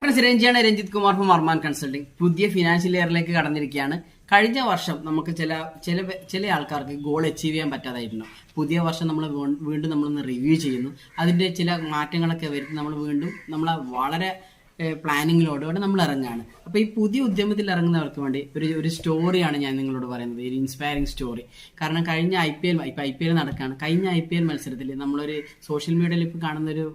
രഞ്ജിയാണ് Ranjith Kumar from Armaan consulting. പുതിയ financial ഇയറിലേക്ക് കടന്നിരിക്കുകയാണ്. കഴിഞ്ഞ വർഷം നമുക്ക് ചില ആൾക്കാർക്ക് ഗോൾ അച്ചീവ് ചെയ്യാൻ പറ്റാതായിരുന്നു. പുതിയ വർഷം നമ്മൾ വീണ്ടും നമ്മളൊന്ന് റിവ്യൂ ചെയ്യുന്നു. അതിന്റെ ചില മാറ്റങ്ങളൊക്കെ വരുത്തി നമ്മൾ വീണ്ടും വളരെ പ്ലാനിങ്ങിലോടുകൂടെ നമ്മൾ ഇറങ്ങുകയാണ്. അപ്പോൾ ഈ പുതിയ ഉദ്യമത്തിൽ ഇറങ്ങുന്നവർക്ക് വേണ്ടി ഒരു സ്റ്റോറിയാണ് ഞാൻ നിങ്ങളോട് പറയുന്നത്, ഒരു ഇൻസ്പയറിംഗ് സ്റ്റോറി. കാരണം കഴിഞ്ഞ IPL നടക്കുകയാണ്. കഴിഞ്ഞ IPL മത്സരത്തിൽ നമ്മളൊരു സോഷ്യൽ മീഡിയയിൽ ഇപ്പോൾ കാണുന്ന ഒരു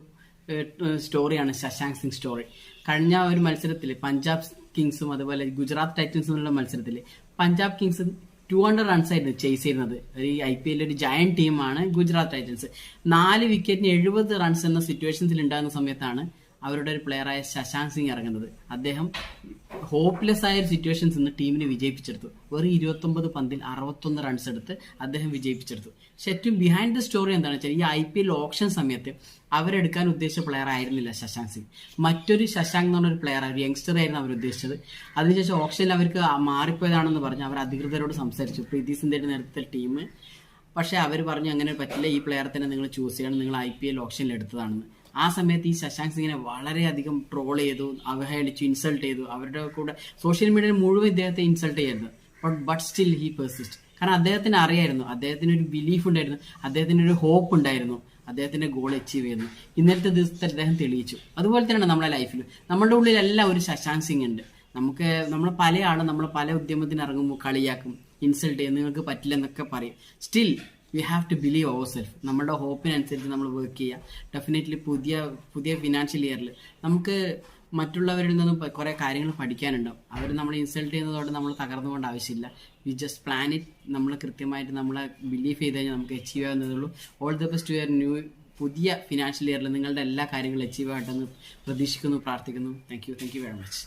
സ്റ്റോറിയാണ് ശശാങ്ക് സിംഗ് സ്റ്റോറി. കഴിഞ്ഞ ഒരു മത്സരത്തിൽ പഞ്ചാബ് കിങ്സും അതുപോലെ ഗുജറാത്ത് ടൈറ്റൻസും ഉള്ള മത്സരത്തിൽ പഞ്ചാബ് കിങ്സ് 200 റൺസ് ആയിരുന്നു ചേസ് ചെയ്യുന്നത്. ഈ IPL ഒരു ജയന്റ് ടീമാണ് ഗുജറാത്ത് ടൈറ്റൻസ്. 4 വിക്കറ്റിന് 70 റൺസ് എന്ന സിറ്റുവേഷൻസിൽ ഉണ്ടാകുന്ന സമയത്താണ് അവരുടെ ഒരു പ്ലെയറായ ശശാങ്ക് സിംഗ് ഇറങ്ങുന്നത്. അദ്ദേഹം ഹോപ്പ്ലെസ് ആയ ഒരു സിറ്റുവേഷൻസ് നിന്ന് ടീമിനെ വിജയിപ്പിച്ചെടുത്തു. വെറും 29 പന്തിൽ 61 റൺസ് എടുത്ത് അദ്ദേഹം വിജയിപ്പിച്ചെടുത്തു. പക്ഷെ ഏറ്റവും ബിഹൈൻഡ് ദ സ്റ്റോറി എന്താണെന്ന് വെച്ചാൽ ഈ IPL ഓപ്ഷൻ സമയത്ത് അവരെടുക്കാൻ ഉദ്ദേശിച്ച പ്ലെയർ ആയിരുന്നില്ല ശശാങ്ക് സിംഗ്. മറ്റൊരു ശശാങ്ക് എന്ന് പറഞ്ഞൊരു പ്ലെയർ, ഒരു യങ്സ്റ്റർ ആയിരുന്നു അവർ ഉദ്ദേശിച്ചത്. അതിനുശേഷം ഓപ്ഷനിൽ അവർക്ക് മാറിപ്പോയതാണെന്ന് പറഞ്ഞ് അവർ അധികൃതരോട് സംസാരിച്ചു, പ്രീതി സിന്ധയുടെ നേതൃത്വത്തിൽ ടീം. പക്ഷെ അവർ പറഞ്ഞു അങ്ങനെ പറ്റില്ല, ഈ പ്ലെയർ തന്നെ നിങ്ങൾ ചൂസ് ചെയ്യണം, നിങ്ങൾ IPL ഓപ്ഷനിൽ എടുത്തതാണെന്ന്. ആ സമയത്ത് ഈ ശശാങ്ക് സിംഗിനെ വളരെയധികം ട്രോൾ ചെയ്തു, അവഹേളിച്ചു, ഇൻസൾട്ട് ചെയ്തു. അവരുടെ കൂടെ സോഷ്യൽ മീഡിയയിൽ മുഴുവൻ ഇദ്ദേഹത്തെ ഇൻസൾട്ട് ചെയ്യരുത്. But still he persist. കാരണം അദ്ദേഹത്തിന് അറിയായിരുന്നു, അദ്ദേഹത്തിന് ഒരു ബിലീഫ് ഉണ്ടായിരുന്നു, അദ്ദേഹത്തിന് ഒരു ഹോപ്പ് ഉണ്ടായിരുന്നു, അദ്ദേഹത്തിന്റെ ഗോൾ അച്ചീവ് ചെയ്യുന്നു. ഇന്നലത്തെ ദിവസത്തെ അദ്ദേഹം തെളിയിച്ചു. അതുപോലെ തന്നെയാണ് നമ്മുടെ ലൈഫിൽ, നമ്മുടെ ഉള്ളിലെല്ലാം ഒരു ശശാങ്ക് സിംഗ് ഉണ്ട്. നമ്മൾ പല ആളും നമ്മൾ പല ഉദ്യമത്തിന് ഇറങ്ങുമ്പോൾ കളിയാക്കും, ഇൻസൾട്ട് ചെയ്യും, നിങ്ങൾക്ക് പറ്റില്ല എന്നൊക്കെ പറയും. Still we have to believe our self. നമ്മുടെ ഹോപ്പിനനുസരിച്ച് നമ്മൾ വർക്ക് ചെയ്യുക. ഡെഫിനറ്റ്ലി പുതിയ ഫിനാൻഷ്യൽ ഇയറിൽ നമുക്ക് മറ്റുള്ളവരിൽ നിന്നും കുറേ കാര്യങ്ങൾ പഠിക്കാനുണ്ടാവും. അവർ നമ്മളെ ഇൻസൾട്ട് ചെയ്യുന്നതോടെ നമ്മൾ തകർന്നുകൊണ്ട് ആവശ്യമില്ല. We just plan it. നമ്മൾ കൃത്യമായിട്ട് നമ്മളെ ബിലീവ് ചെയ്ത് കഴിഞ്ഞാൽ നമുക്ക് അച്ചീവ് ആവുന്നതേ ഉള്ളൂ. ഓൾ ദ ബെസ്റ്റ് യുവർ പുതിയ ഫിനാൻഷ്യൽ ഇയറിൽ നിങ്ങളുടെ എല്ലാ കാര്യങ്ങളും അച്ചീവ് ആയിട്ടെന്ന് പ്രതീക്ഷിക്കുന്നു, പ്രാർത്ഥിക്കുന്നു. Thank you very much.